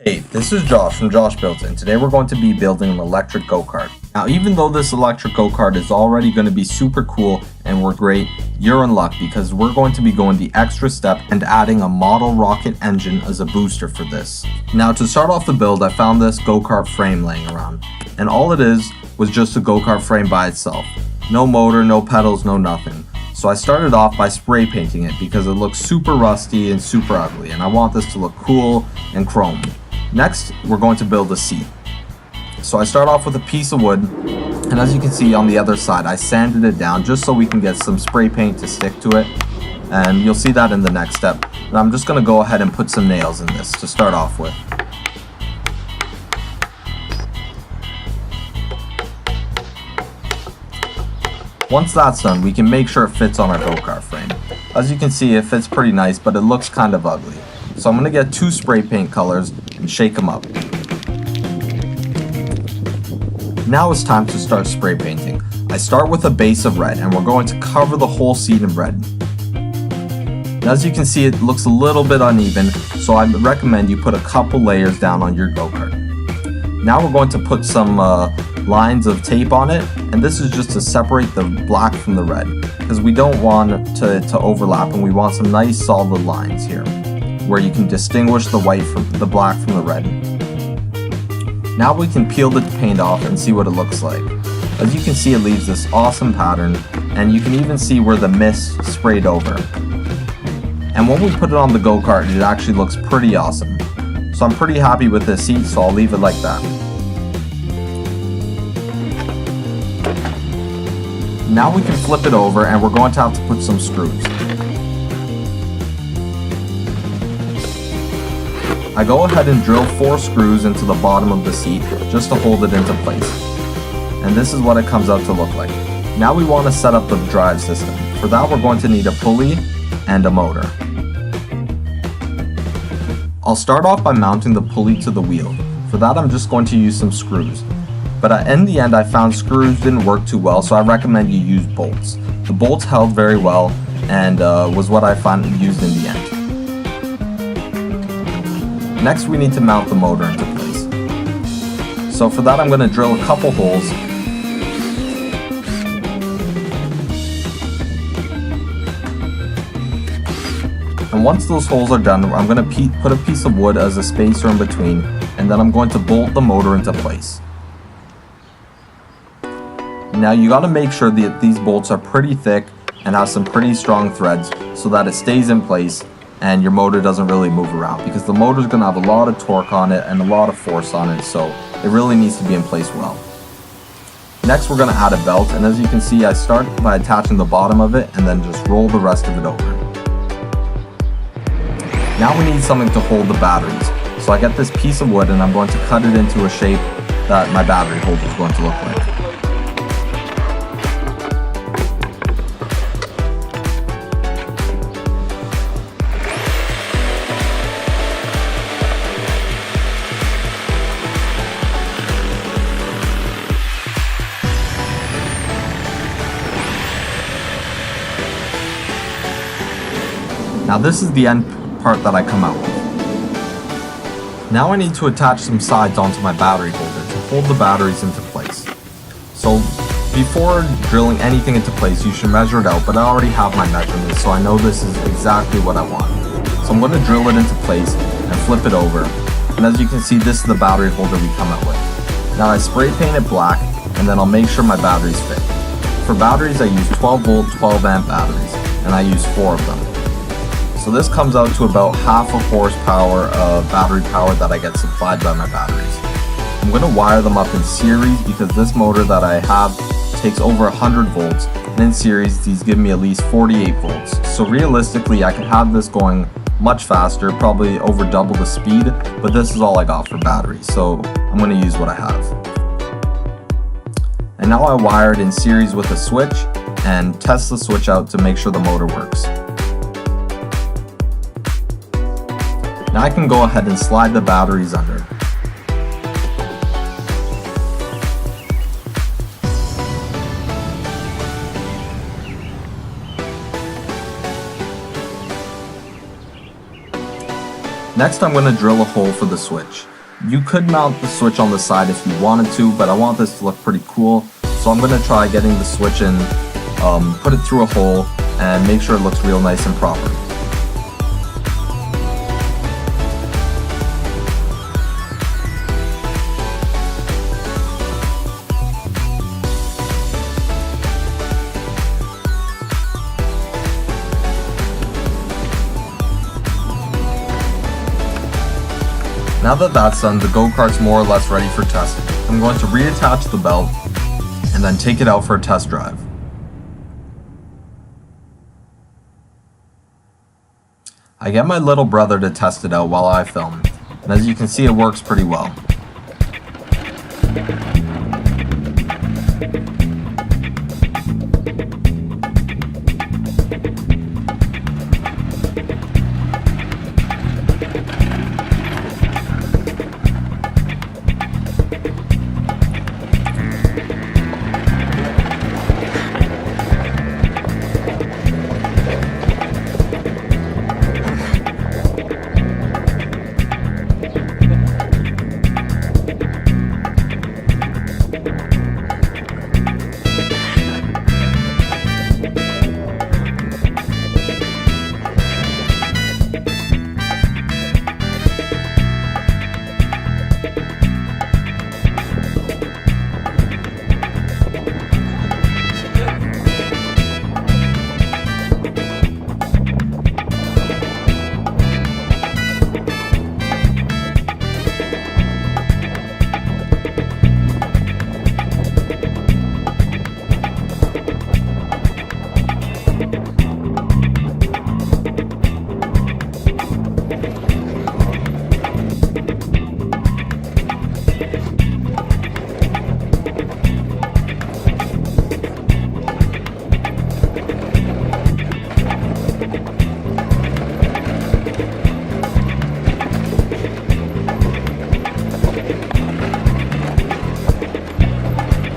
Hey, this is Josh from Josh Builds, and today we're going to be building an electric go-kart. Now, even though this electric go-kart is already going to be super cool and we're great, you're in luck because we're going to be going the extra step and adding a model rocket engine as a booster for this. Now, to start off the build, I found this go-kart frame laying around, and all it is was just a go-kart frame by itself. No motor, no pedals, no nothing. So I started off by spray painting it because it looks super rusty and super ugly, and I want this to look cool and chrome. Next, we're going to build a seat. So I start off with a piece of wood, and as you can see on the other side, I sanded it down just so we can get some spray paint to stick to it. And you'll see that in the next step. And I'm just going to go ahead and put some nails in this to start off with. Once that's done, we can make sure it fits on our go-kart frame. As you can see, it fits pretty nice, but it looks kind of ugly. So I'm going to get two spray paint colors and shake them up. Now it's time to start spray painting. I start with a base of red, and we're going to cover the whole seat in red. Now, as you can see, it looks a little bit uneven, so I recommend you put a couple layers down on your go-kart. Now we're going to put some lines of tape on it, and this is just to separate the black from the red, because we don't want it to overlap, and we want some nice solid lines here, where you can distinguish the white from the black from the red. Now we can peel the paint off and see what it looks like. As you can see, it leaves this awesome pattern, and you can even see where the mist sprayed over. And when we put it on the go-kart, it actually looks pretty awesome. So I'm pretty happy with this seat, so I'll leave it like that. Now we can flip it over, and we're going to have to put some screws. I go ahead and drill 4 screws into the bottom of the seat just to hold it into place. And this is what it comes out to look like. Now we want to set up the drive system. For that, we're going to need a pulley and a motor. I'll start off by mounting the pulley to the wheel. For that, I'm just going to use some screws. But in the end, I found screws didn't work too well, so I recommend you use bolts. The bolts held very well and was what I found used in the end. Next, we need to mount the motor into place. So for that, I'm going to drill a couple holes. And once those holes are done, I'm going to put a piece of wood as a spacer in between, and then I'm going to bolt the motor into place. Now you got to make sure that these bolts are pretty thick and have some pretty strong threads so that it stays in place and your motor doesn't really move around, because the motor is going to have a lot of torque on it and a lot of force on it, so it really needs to be in place well. Next, we're going to add a belt, and as you can see, I start by attaching the bottom of it and then just roll the rest of it over. Now we need something to hold the batteries, so I get this piece of wood and I'm going to cut it into a shape that my battery holder is going to look like. Now this is the end part that I come out with. Now I need to attach some sides onto my battery holder to hold the batteries into place. So before drilling anything into place, you should measure it out, but I already have my measurements, so I know this is exactly what I want. So I'm going to drill it into place and flip it over. And as you can see, this is the battery holder we come out with. Now I spray paint it black, and then I'll make sure my batteries fit. For batteries, I use 12 volt, 12 amp batteries, and I use 4 of them. So this comes out to about half a horsepower of battery power that I get supplied by my batteries. I'm going to wire them up in series because this motor that I have takes over 100 volts, and in series these give me at least 48 volts. So realistically, I can have this going much faster, probably over double the speed, but this is all I got for batteries, so I'm going to use what I have. And now I wire it in series with a switch and test the switch out to make sure the motor works. Now I can go ahead and slide the batteries under. Next, I'm going to drill a hole for the switch. You could mount the switch on the side if you wanted to, but I want this to look pretty cool, so I'm going to try getting the switch in, put it through a hole, and make sure it looks real nice and proper. Now that that's done, the go-kart's more or less ready for testing. I'm going to reattach the belt and then take it out for a test drive. I get my little brother to test it out while I film, and as you can see, it works pretty well.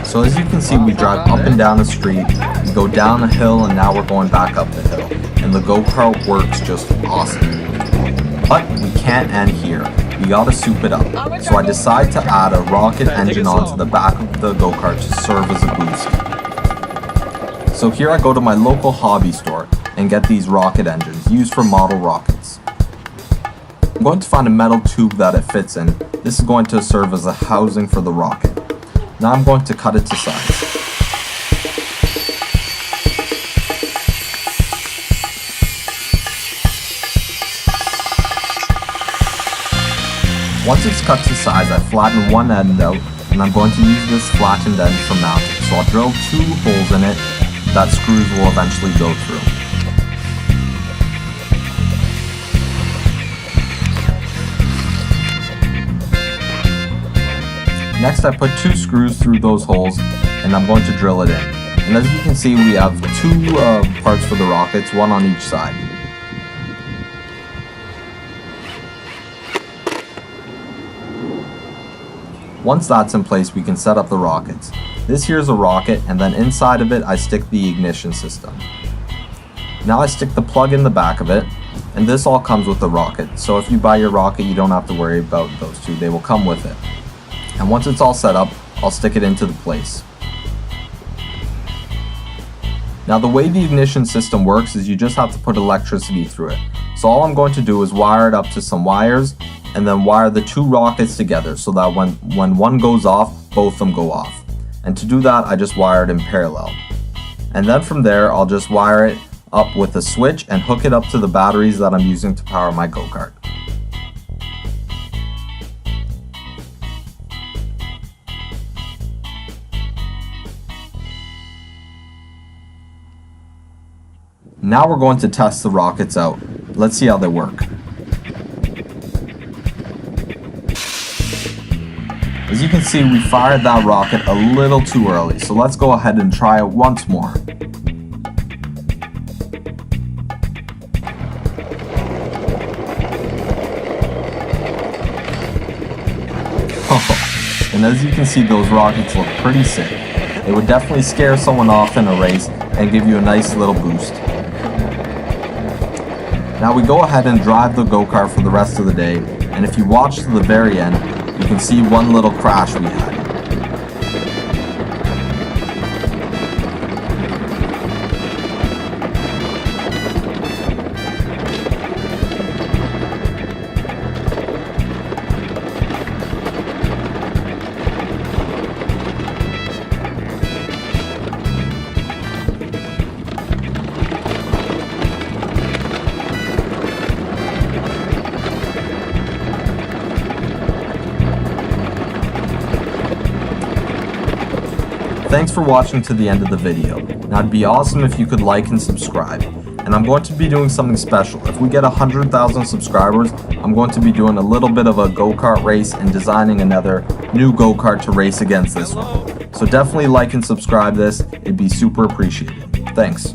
So as you can see, we drive up and down the street, we go down a hill, and now we're going back up the hill. And the go-kart works just awesome. But we can't end here. We gotta soup it up. So I decide to add a rocket engine onto the back of the go-kart to serve as a boost. So here I go to my local hobby store and get these rocket engines used for model rockets. I'm going to find a metal tube that it fits in. This is going to serve as a housing for the rocket. Now I'm going to cut it to size. Once it's cut to size, I flatten one end out, and I'm going to use this flattened end for mounting. So I'll drill 2 holes in it that screws will eventually go through. Next, I put 2 screws through those holes, and I'm going to drill it in. And as you can see, we have 2 parts for the rockets, one on each side. Once that's in place, we can set up the rockets. This here is a rocket, and then inside of it, I stick the ignition system. Now I stick the plug in the back of it, and this all comes with the rocket. So if you buy your rocket, you don't have to worry about those 2, they will come with it. And once it's all set up, I'll stick it into the place. Now the way the ignition system works is you just have to put electricity through it. So all I'm going to do is wire it up to some wires and then wire the 2 rockets together so that when one goes off, both of them go off. And to do that, I just wire it in parallel. And then from there, I'll just wire it up with a switch and hook it up to the batteries that I'm using to power my go-kart. Now we're going to test the rockets out. Let's see how they work. As you can see, we fired that rocket a little too early, so let's go ahead and try it once more. And as you can see, those rockets look pretty sick. They would definitely scare someone off in a race and give you a nice little boost. Now we go ahead and drive the go-kart for the rest of the day, and if you watch to the very end, you can see one little crash we had. Thanks for watching to the end of the video. Now it'd be awesome if you could like and subscribe. And I'm going to be doing something special. If we get 100,000 subscribers, I'm going to be doing a little bit of a go-kart race and designing another new go-kart to race against this one. So definitely like and subscribe this. It'd be super appreciated. Thanks.